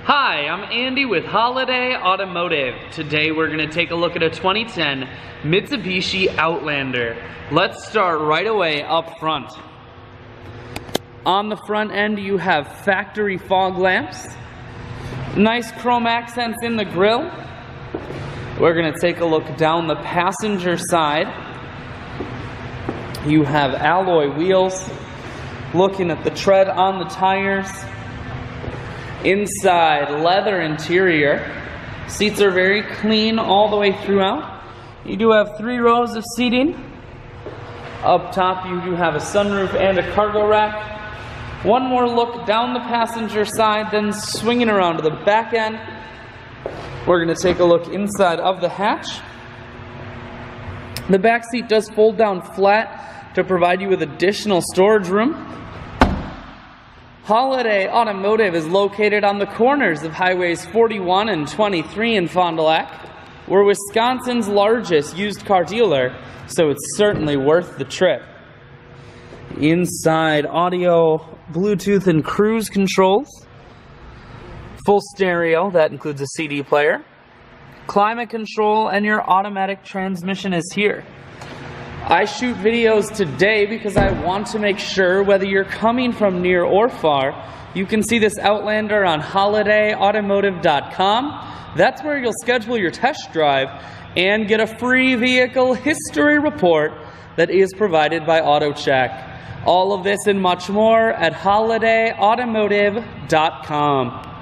Hi, I'm Andy with Holiday Automotive. Today we're going to take a look at a 2010 Mitsubishi Outlander. Let's start right away up front. On the front end you have factory fog lamps, nice chrome accents in the grille. We're going to take a look down the passenger side. You have alloy wheels. Looking at the tread on the tires. Inside, leather interior. Seats are very clean all the way throughout. You do have 3 rows of seating. Up top you do have a sunroof and a cargo rack. One more look down the passenger side, then swinging around to the back end. We're going to take a look inside of the hatch. The back seat does fold down flat to provide you with additional storage room. Holiday Automotive is located on the corners of Highways 41 and 23 in Fond du Lac. We're Wisconsin's largest used car dealer, so it's certainly worth the trip. Inside, audio, Bluetooth, and cruise controls. Full stereo, that includes a CD player. Climate control, and your automatic transmission is here. I shoot videos today because I want to make sure whether you're coming from near or far, you can see this Outlander on holidayautomotive.com. That's where you'll schedule your test drive and get a free vehicle history report that is provided by AutoCheck. All of this and much more at holidayautomotive.com.